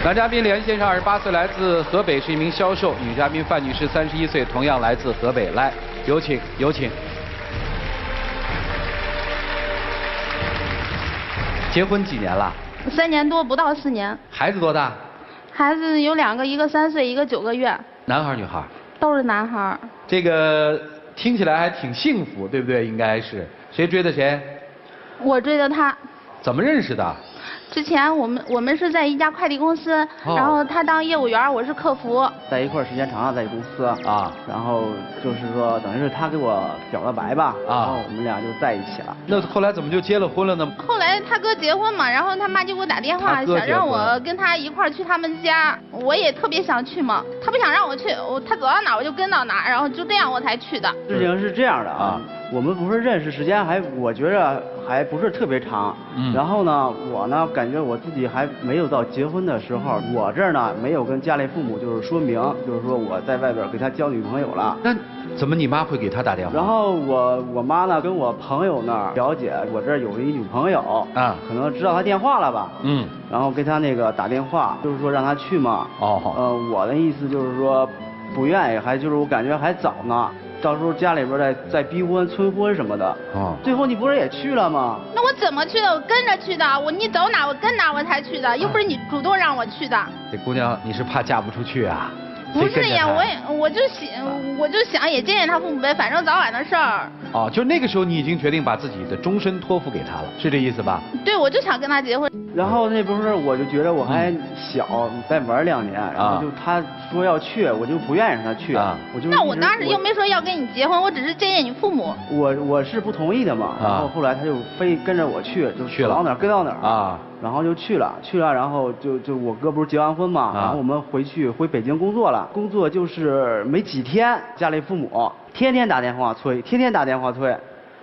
男嘉宾连先生28岁，来自河北，是一名销售；女嘉宾范女士31岁，同样来自河北。来，有请，有请。结婚几年了？3年多，不到4年。孩子多大？孩子有2个，一个3岁，一个9个月。男孩女孩？都是男孩。这个听起来还挺幸福，对不对？应该是谁追的谁？我追的他。怎么认识的？之前我们是在一家快递公司，然后他当业务员，我是客服，在一块儿时间长了，在公司啊，然后就是说等于是他给我表了白吧，然后我们俩就在一起了。那后来怎么就结了婚了呢？后来他哥结婚嘛，然后他妈就给我打电话，想让我跟他一块儿去他们家，我也特别想去嘛，他不想让我去，他走到哪我就跟到哪，然后就这样我才去的。事情是这样的啊，我们不是认识时间我觉着还不是特别长，然后呢，我呢感觉我自己还没有到结婚的时候，我这儿呢没有跟家里父母就是说明，就是说我在外边给他交女朋友了。那怎么你妈会给他打电话？然后我妈呢跟我朋友那儿了解我这儿有一女朋友啊，可能知道他电话了吧，然后给他那个打电话，就是说让他去嘛。我的意思就是说不愿意，还就是我感觉还早呢。到时候家里边再逼婚、催婚什么的。最后你不是也去了吗？那我怎么去的？我跟着去的。你走哪我跟哪我才去的，又不是你主动让我去的。这姑娘，你是怕嫁不出去啊？不是呀，我就想也见见他父母呗，反正早晚的事儿。就那个时候你已经决定把自己的终身托付给他了，是这意思吧？对，我就想跟他结婚。然后那不是我就觉得我还小，再玩2年，然后就他说要去，我就不愿意让他去我就。那我当时又没说要跟你结婚，我只是见见你父母。我是不同意的嘛，然后后来他就非跟着我去，就去到哪儿跟到哪儿然后就去了，然后就我哥不是结完婚嘛，然后我们回北京工作了，工作就是没几天，家里父母天天打电话催，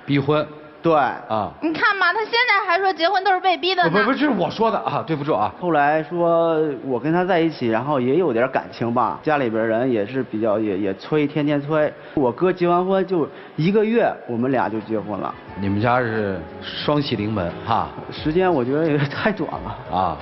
逼婚。对你看嘛，他现在还说结婚都是被逼的呢。不是我说的啊，对不住啊。后来说我跟他在一起，然后也有点感情吧，家里边人也是比较也催，天天催。我哥结完婚就1个月，我们俩就结婚了。你们家是双喜临门哈？时间我觉得也太短了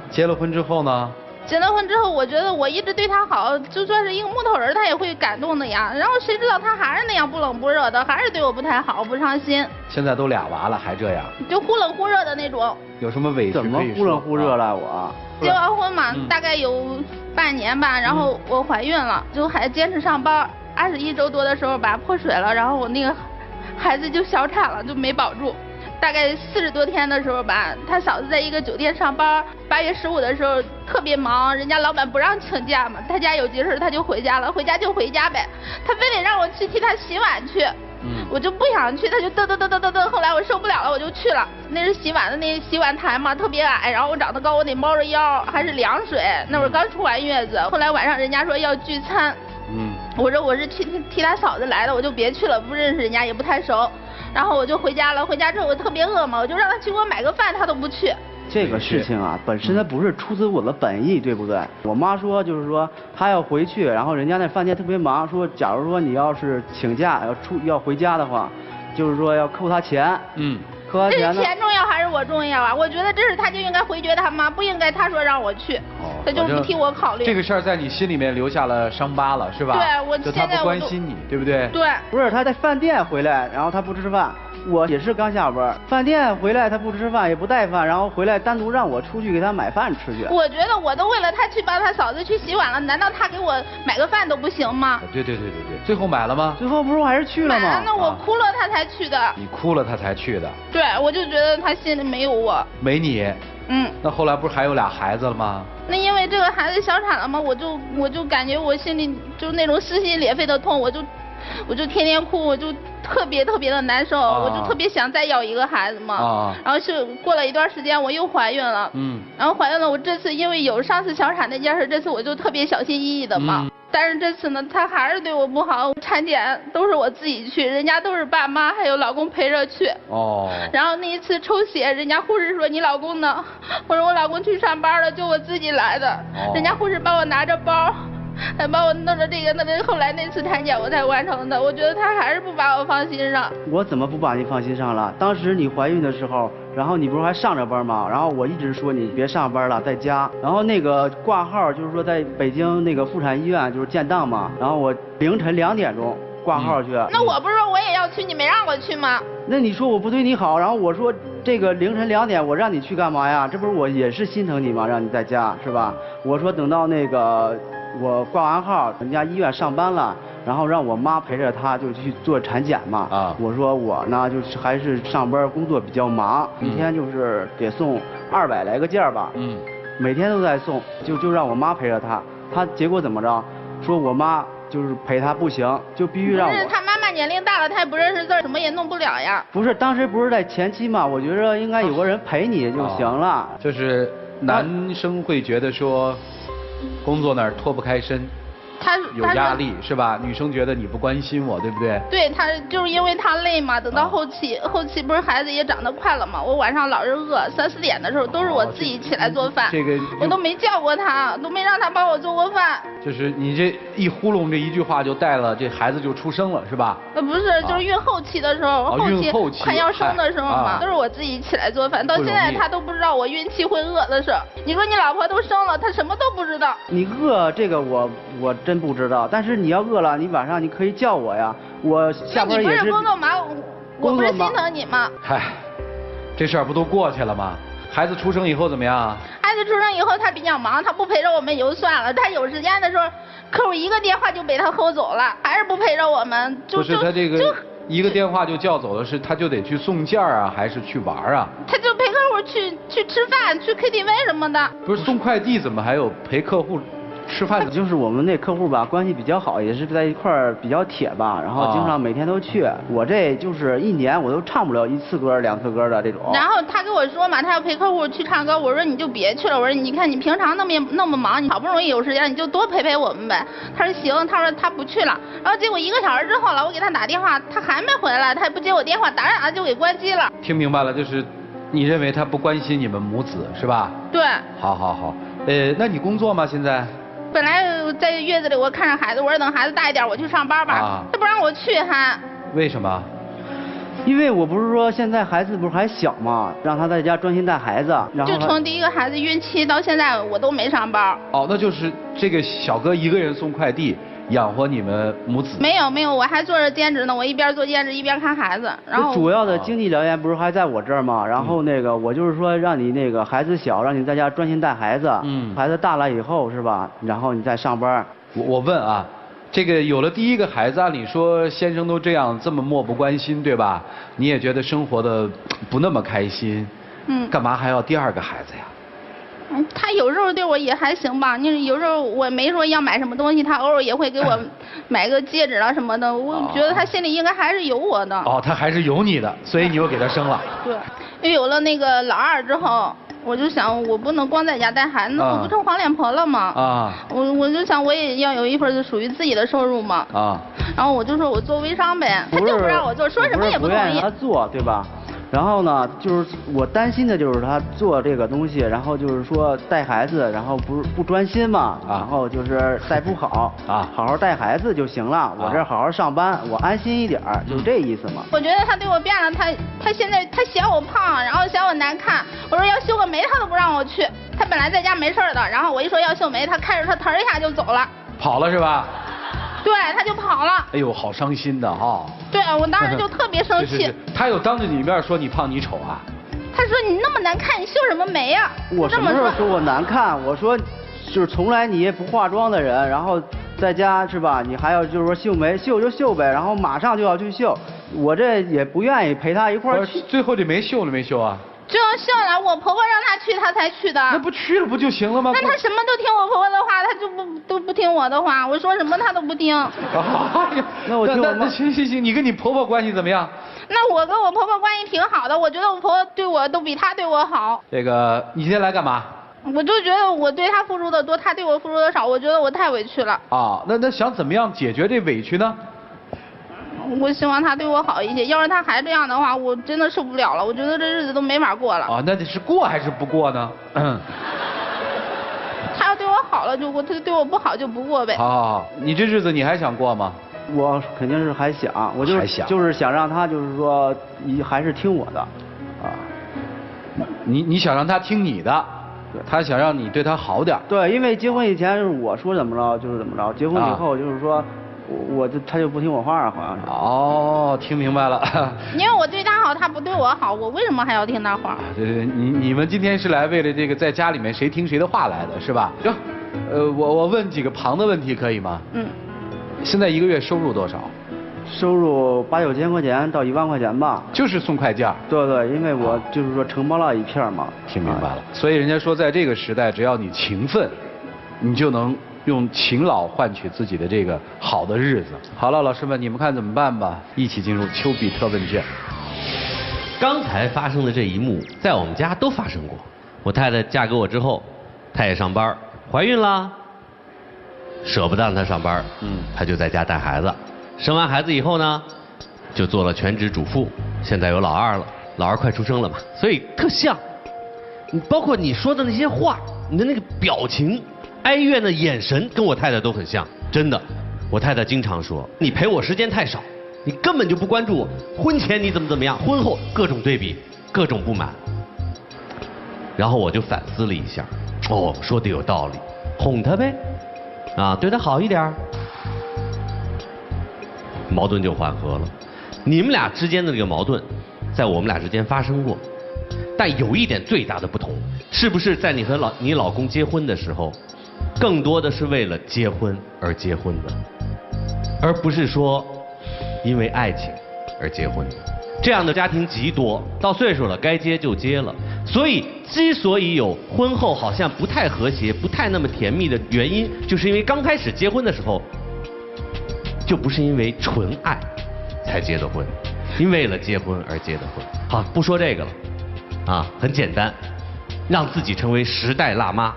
结了婚之后呢？结了婚之后，我觉得我一直对他好，就算是一个木头人，他也会感动的呀。然后谁知道他还是那样不冷不热的，还是对我不太好，不上心。现在都2娃了，还这样？就忽冷忽热的那种。有什么委屈可以说？怎么忽冷忽热了我？结完婚嘛，大概有半年吧，然后我怀孕了，就还坚持上班。21周多的时候吧，破水了，然后我那个孩子就小产了，就没保住。大概40多天的时候吧，他嫂子在一个酒店上班，8月15的时候特别忙，人家老板不让请假嘛，他家有急事他就回家了，回家就回家呗，他非得让我去替他洗碗去，我就不想去，他就嘚，后来我受不了了，我就去了。那是洗碗的那洗碗台嘛，特别矮，然后我长得高，我得猫着腰，还是凉水，那会儿刚出完月子，后来晚上人家说要聚餐，我说我是替他嫂子来的，我就别去了，不认识人家也不太熟。然后我就回家了，回家之后我特别饿嘛，我就让他去给我买个饭，他都不去。这个事情啊，本身它不是出自我的本意，对不对？我妈说就是说她要回去，然后人家那饭店特别忙，说假如说你要是请假要回家的话，就是说要扣他钱。扣他钱呢？这是钱重要还是我重要啊？我觉得这是他就应该回绝他妈，不应该他说让我去，他就不替我考虑。这个事儿在你心里面留下了伤疤了，是吧？对，我现在他不关心你，对不对？对。不是他在饭店回来，然后他不吃饭。我也是刚下班，饭店回来他不吃饭也不带饭，然后回来单独让我出去给他买饭吃去。我觉得我都为了他去帮他嫂子去洗碗了，难道他给我买个饭都不行吗？对，最后买了吗？最后不是我还是去了吗？买了，那我哭了他才去的。你哭了他才去的？对，我就觉得他心里没有我。没你？那后来不是还有俩孩子了吗？那因为这个孩子小产了嘛，我就感觉我心里就那种撕心裂肺的痛，我就天天哭，我就特别的难受，我就特别想再要一个孩子嘛。然后是过了一段时间我又怀孕了，然后怀孕了，我这次因为有上次小产那件事，这次我就特别小心翼翼的嘛。但是这次呢，他还是对我不好，产检都是我自己去，人家都是爸妈还有老公陪着去。然后那一次抽血，人家护士说你老公呢？我说我老公去上班了，就我自己来的。人家护士帮我拿着包。还把我弄着这个，那后来那次产检我才完成的。我觉得他还是不把我放心上。我怎么不把你放心上了？当时你怀孕的时候，然后你不是还上着班吗？然后我一直说你别上班了，在家。然后那个挂号就是说在北京那个妇产医院就是建档嘛。然后我凌晨2点钟挂号去。那我不是说我也要去，你没让我去吗？那你说我不对你好，然后我说这个凌晨2点我让你去干嘛呀？这不是我也是心疼你吗？让你在家是吧？我说等到那个我挂完号，人家医院上班了，然后让我妈陪着她就去做产检嘛。啊。我说我呢就是还是上班工作比较忙，一天就是得送200来个件吧。每天都在送，就让我妈陪着她。她结果怎么着？说我妈就是陪她不行，就必须让我。不是她妈妈年龄大了，她也不认识字，什么也弄不了呀。不是，当时不是在前期嘛，我觉得应该有个人陪你就行了。就是男生会觉得说，工作那儿脱不开身。他有压力是吧？女生觉得你不关心我，对不对？对，他就是因为他累嘛。等到后期不是孩子也长得快了嘛，我晚上老是饿，3、4点的时候都是我自己起来做饭。这个我都没叫过他，都没让他帮我做过饭。就是你这一呼噜这一句话就带了，这孩子就出生了是吧？不是，就是孕后期的时候，后期快要生的时候嘛，都是我自己起来做饭。到现在他都不知道我孕期会饿的事。你说你老婆都生了，她什么都不知道。你饿这个我真不知道，但是你要饿了，你晚上你可以叫我呀，我下班也是。你不是工作忙，我不是心疼你吗？嗨，这事儿不都过去了吗？孩子出生以后怎么样？孩子出生以后他比较忙，他不陪着我们也就算了，他有时间的时候，客户一个电话就被他吼走了，还是不陪着我们。不是他这个一个电话就叫走了，是他就得去送件啊，还是去玩啊？他就陪客户去吃饭，去 KTV 什么的。不是送快递怎么还有陪客户吃饭的？就是我们那客户吧，关系比较好，也是在一块儿比较铁吧，然后经常每天都去。我这就是1年我都唱不了1次歌、2次歌的这种。然后他跟我说嘛，他要陪客户去唱歌，我说你就别去了，我说你看你平常那么忙，你好不容易有时间，你就多陪陪我们呗。他说行，他说他不去了。然后结果1个小时之后了，我给他打电话，他还没回来，他也不接我电话，打着打着就给关机了。听明白了，就是你认为他不关心你们母子是吧？对。好，那你工作吗现在？本来在月子里我看着孩子，我说等孩子大一点我去上班吧，他不让我去还。为什么？因为我不是说现在孩子不是还小嘛，让他在家专心带孩子。然后就从第1个孩子孕期到现在我都没上班。哦，那就是这个小哥一个人送快递，养活你们母子？没有，我还做着兼职呢，我一边做兼职一边看孩子。然后主要的经济来源不是还在我这儿吗？然后那个我就是说让你那个孩子小，让你在家专心带孩子。孩子大了以后是吧？然后你再上班。我问啊，这个有了第1个孩子，按理说先生都这么漠不关心，对吧？你也觉得生活的不那么开心，干嘛还要第2个孩子呀？他有时候对我也还行吧，你有时候我没说要买什么东西，他偶尔也会给我买个戒指啊什么的，我觉得他心里应该还是有我的。哦，他还是有你的，所以你又给他生了。对，因为有了那个老2之后，我就想我不能光在家带孩子，那我不成黄脸婆了吗？我就想我也要有一份属于自己的收入嘛。然后我就说我做微商呗，他就不让我做，说什么也不同意。不愿意他做，对吧？然后呢，就是我担心的就是他做这个东西，然后就是说带孩子，然后不专心嘛，然后就是带不好好好带孩子就行了。我这好好上班，我安心一点，就是这意思嘛。我觉得他对我变了，他现在他嫌我胖，然后嫌我难看。我说要修个眉，他都不让我去。他本来在家没事的，然后我一说要修眉，他看着他腾一下就走了，跑了是吧？对，他就跑了。哎呦，好伤心的哈。对，我当时就特别生气。他有当着你面说你胖你丑啊？他说你那么难看，你修什么眉啊？我什么时候说我难看？我说就是从来你也不化妆的人，然后在家是吧？你还要就是说秀眉，秀就秀呗，然后马上就要去秀，我这也不愿意陪他一块儿去。最后这眉秀了没秀啊？就要秀了，我婆婆让他去，他才去的。那不去了不就行了吗？那他什么都听我婆婆的话，他就都不听我的话，我说什么他都不听。那我听我妈。行，你跟你婆婆关系怎么样？那我跟我婆婆关系挺好的，我觉得我婆婆对我都比她对我好。这个你今天来干嘛？我就觉得我对她付出的多，她对我付出的少，我觉得我太委屈了。那想怎么样解决这委屈呢？我希望他对我好一些，要是他还这样的话，我真的受不了了。我觉得这日子都没法过了。那得是过还是不过呢？他要对我好了就过，他对我不好就不过呗。好，你这日子你还想过吗？我肯定是还想，我就是想让他就是说还是听我的，啊。你想让他听你的，他想让你对他好点。对，因为结婚以前就是我说怎么着就是怎么着，结婚以后就是说，他就不听我话，好像是。哦，听明白了。因为我对他好，他不对我好，我为什么还要听他话？对，你们今天是来为了这个在家里面谁听谁的话来的是吧？行，我问几个旁的问题可以吗？现在一个月收入多少？收入8、9千块钱到1万块钱吧。就是送快件。对，因为我就是说承包了一片嘛。听明白了。所以人家说，在这个时代，只要你勤奋，你就能用勤劳换取自己的这个好的日子。好了，老师们，你们看怎么办吧？一起进入丘比特问卷。刚才发生的这一幕，在我们家都发生过。我太太嫁给我之后，她也上班，怀孕了。舍不得让她上班，她就在家带孩子。生完孩子以后呢，就做了全职主妇。现在有老二了，老二快出生了嘛，所以特像。包括你说的那些话，你的那个表情、哀怨的眼神，跟我太太都很像。真的，我太太经常说，你陪我时间太少，你根本就不关注我。婚前你怎么样，婚后各种对比，各种不满。然后我就反思了一下，说的有道理，哄她呗。对他好一点，矛盾就缓和了。你们俩之间的这个矛盾，在我们俩之间发生过，但有一点最大的不同，是不是在你和你老公结婚的时候，更多的是为了结婚而结婚的，而不是说因为爱情而结婚的。这样的家庭极多，到岁数了该结就结了。所以之所以有婚后好像不太和谐、不太那么甜蜜的原因，就是因为刚开始结婚的时候，就不是因为纯爱才结的婚，因为了结婚而结的婚。好，不说这个了，很简单，让自己成为时代辣妈，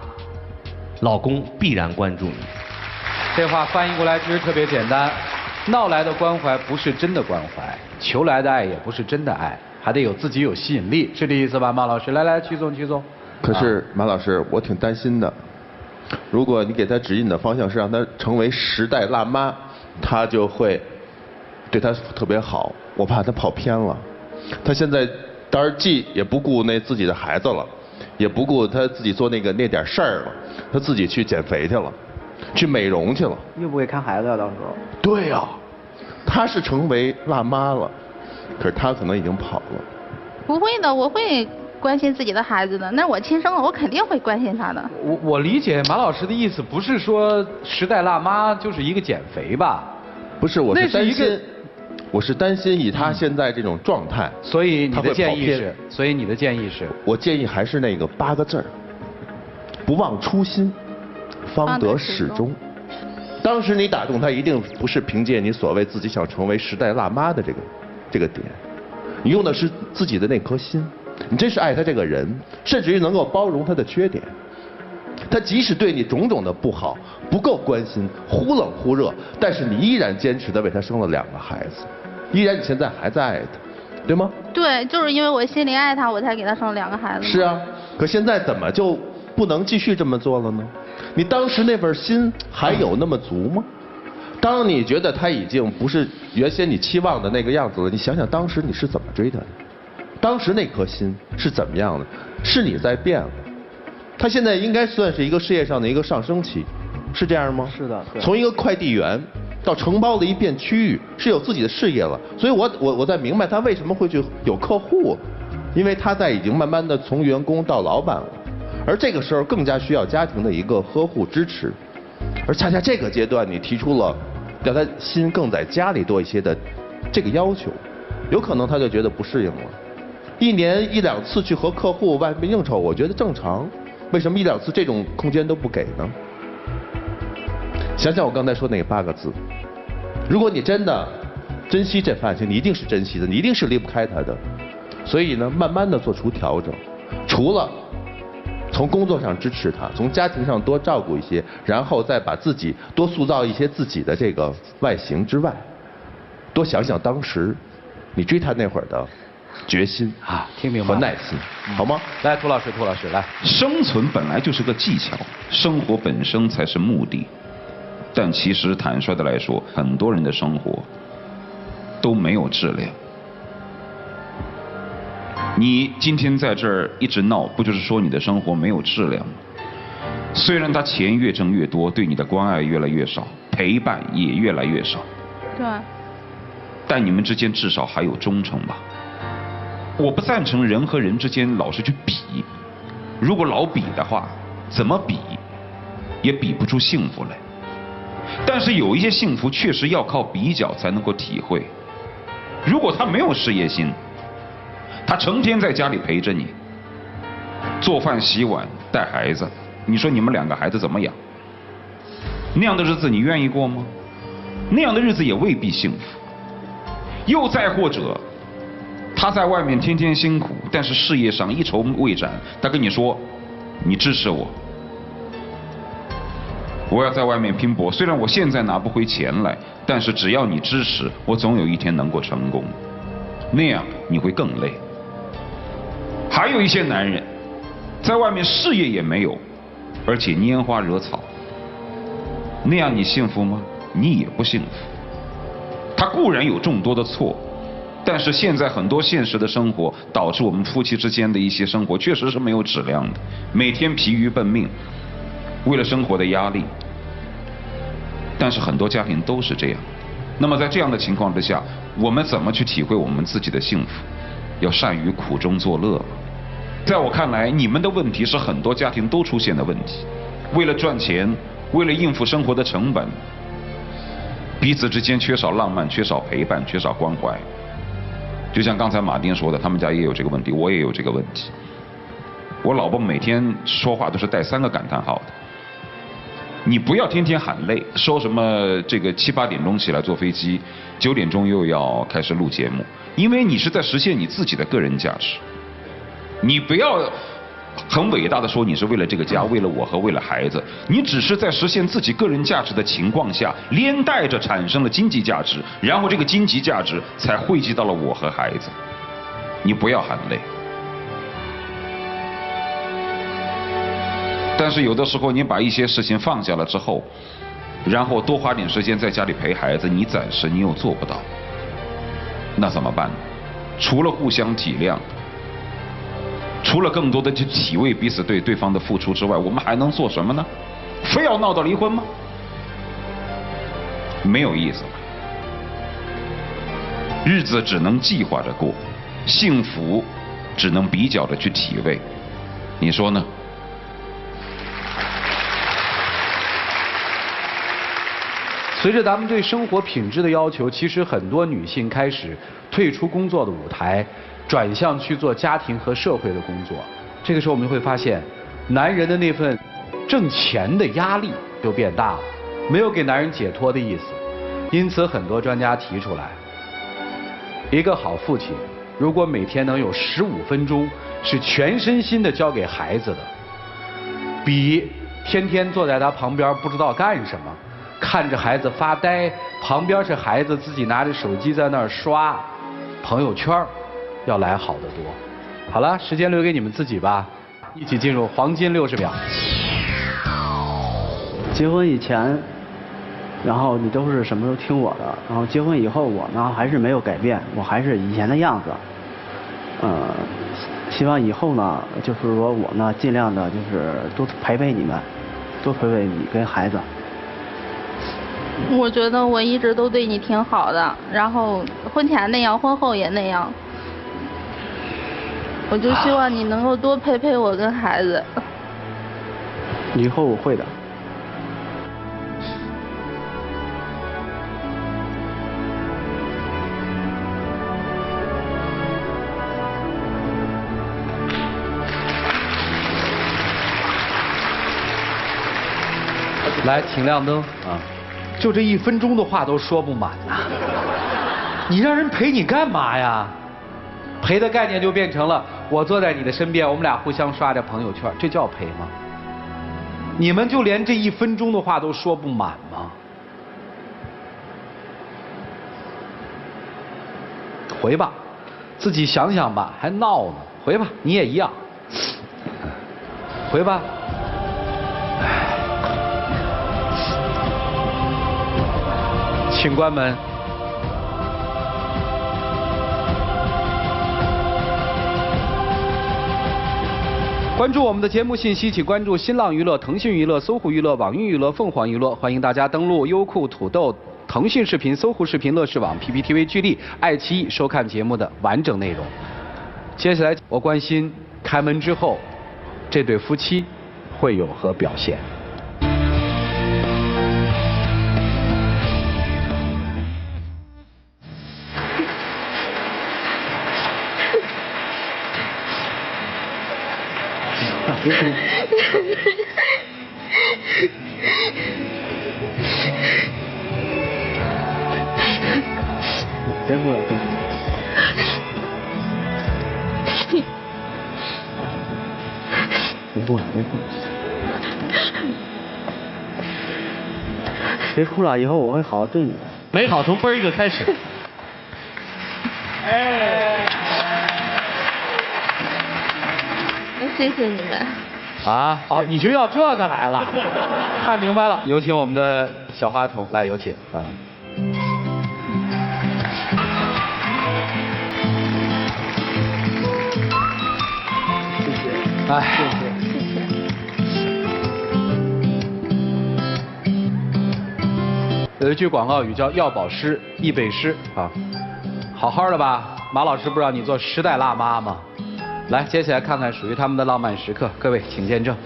老公必然关注你。这话翻译过来其实特别简单，闹来的关怀不是真的关怀，求来的爱也不是真的爱。还得有自己有吸引力，是这意思吧，马老师？来，屈总。可是马老师，我挺担心的。如果你给他指引的方向是让他成为时代辣妈，他就会对他特别好。我怕他跑偏了。他现在当然既也不顾那自己的孩子了，也不顾他自己做那点事儿了，他自己去减肥去了，去美容去了。又不会看孩子啊，到时候。对呀，他是成为辣妈了。可是他可能已经跑了。不会的，我会关心自己的孩子的，那是我亲生的，我肯定会关心他的。我理解马老师的意思，不是说时代辣妈就是一个减肥吧？不是，我是担心以他现在这种状态，所以你的建议是，我建议还是那个8个字儿：不忘初心，方得始终。当时你打动他，一定不是凭借你所谓自己想成为时代辣妈的这个点，你用的是自己的那颗心，你真是爱他这个人，甚至于能够包容他的缺点。他即使对你种种的不好，不够关心，忽冷忽热，但是你依然坚持的为他生了2个孩子，依然你现在还在爱他，对吗？对，就是因为我心里爱他，我才给他生了2个孩子。是啊，可现在怎么就不能继续这么做了呢？你当时那份心还有那么足吗？当你觉得他已经不是原先你期望的那个样子了，你想想当时你是怎么追他的？当时那颗心是怎么样的？是你在变了。他现在应该算是一个事业上的一个上升期，是这样吗？是的。从一个快递员到承包了一片区域，是有自己的事业了。所以我在明白他为什么会去有客户，因为他在已经慢慢的从员工到老板了。而这个时候更加需要家庭的一个呵护支持，而恰恰这个阶段你提出了让他心更在家里多一些的这个要求，有可能他就觉得不适应了。1年1、2次去和客户外面应酬，我觉得正常，为什么1、2次这种空间都不给呢？想想我刚才说那8个字，如果你真的珍惜这份爱情，你一定是珍惜的，你一定是离不开他的。所以呢，慢慢的做出调整，除了从工作上支持他，从家庭上多照顾一些，然后再把自己多塑造一些自己的这个外形之外，多想想当时你追他那会儿的决心啊，听明白和耐心，好吗？来，涂老师来。生存本来就是个技巧，生活本身才是目的。但其实坦率的来说，很多人的生活都没有质量。你今天在这儿一直闹，不就是说你的生活没有质量吗？虽然他钱越挣越多，对你的关爱越来越少，陪伴也越来越少。对。但你们之间至少还有忠诚吧？我不赞成人和人之间老是去比，如果老比的话，怎么比也比不出幸福来。但是有一些幸福确实要靠比较才能够体会。如果他没有事业心，他成天在家里陪着你，做饭洗碗带孩子，你说你们2个孩子怎么养？那样的日子你愿意过吗？那样的日子也未必幸福。又再或者他在外面天天辛苦，但是事业上一筹未展，他跟你说你支持我，我要在外面拼搏，虽然我现在拿不回钱来，但是只要你支持我，总有一天能够成功。那样你会更累。还有一些男人在外面事业也没有，而且拈花惹草，那样你幸福吗？你也不幸福。他固然有众多的错，但是现在很多现实的生活导致我们夫妻之间的一些生活确实是没有质量的，每天疲于奔命，为了生活的压力。但是很多家庭都是这样。那么在这样的情况之下，我们怎么去体会我们自己的幸福？要善于苦中作乐。在我看来，你们的问题是很多家庭都出现的问题。为了赚钱，为了应付生活的成本，彼此之间缺少浪漫，缺少陪伴，缺少关怀。就像刚才马丁说的，他们家也有这个问题，我也有这个问题。我老婆每天说话都是带3个感叹号的。你不要天天喊累，说什么这个7、8点钟起来坐飞机，9点钟又要开始录节目，因为你是在实现你自己的个人价值。你不要很伟大的说你是为了这个家，为了我和为了孩子，你只是在实现自己个人价值的情况下，连带着产生了经济价值，然后这个经济价值才汇集到了我和孩子。你不要喊累。但是有的时候你把一些事情放下了之后，然后多花点时间在家里陪孩子，你暂时你又做不到，那怎么办呢？除了互相体谅，除了更多的去体味彼此对对方的付出之外，我们还能做什么呢？非要闹到离婚吗？没有意思了。日子只能计划着过，幸福只能比较着去体味，你说呢？随着咱们对生活品质的要求，其实很多女性开始退出工作的舞台，转向去做家庭和社会的工作。这个时候我们就会发现，男人的那份挣钱的压力就变大了，没有给男人解脱的意思。因此很多专家提出来，一个好父亲如果每天能有15分钟是全身心的交给孩子的，比天天坐在他旁边不知道干什么，看着孩子发呆，旁边是孩子自己拿着手机在那儿刷朋友圈，要来好得多。好了，时间留给你们自己吧，一起进入黄金60秒。结婚以前，然后你都是什么都听我的，然后结婚以后我呢还是没有改变，我还是以前的样子。希望以后呢，就是说我呢尽量的就是多陪陪你们，多陪陪你跟孩子。我觉得我一直都对你挺好的，然后婚前那样，婚后也那样。我就希望你能够多陪陪我跟孩子。以后我会的。来，请亮灯啊！就这1分钟的话都说不满呐，你让人陪你干嘛呀？陪的概念就变成了我坐在你的身边，我们俩互相刷着朋友圈，这叫陪吗？你们就连这1分钟的话都说不满吗？回吧，自己想想吧，还闹呢。回吧，你也一样。回吧。请关门。关注我们的节目信息，请关注新浪娱乐、腾讯娱乐、搜狐娱乐、网易娱乐、凤凰娱乐。欢迎大家登录优酷、土豆、腾讯视频、搜狐视频、乐视网、PPTV 剧力、爱奇艺收看节目的完整内容。接下来我关心开门之后，这对夫妻会有何表现？别哭。别哭了，别哭了，别哭了，别哭了，以后我会好好对你的。美好从嘣一个开始。谢谢你们。啊，哦，你就要这个来了，看明白了。有请我们的小花童来，有请啊。谢谢。哎，谢谢。有一句广告语叫“要保湿易背诗”啊，好好的吧？马老师不知道你做10代辣妈吗？来，接下来看看属于他们的浪漫时刻，各位请见证。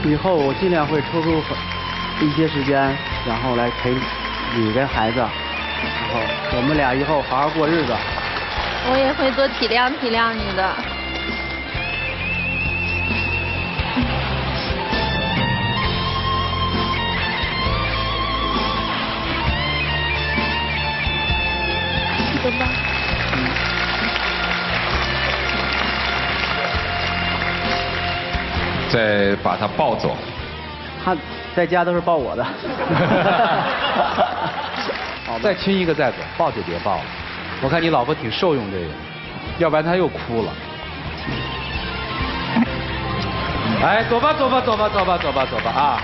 以后我尽量会抽出一些时间，然后来陪你跟孩子，然后我们俩以后好好过日子。我也会多体谅体谅你的。走吧。再把他抱走。他在家都是抱我的。好，再亲一个再走，抱就别抱了。我看你老婆挺受用这个，要不然她又哭了。哎，走吧，走吧，走吧，走吧，走吧，走吧啊！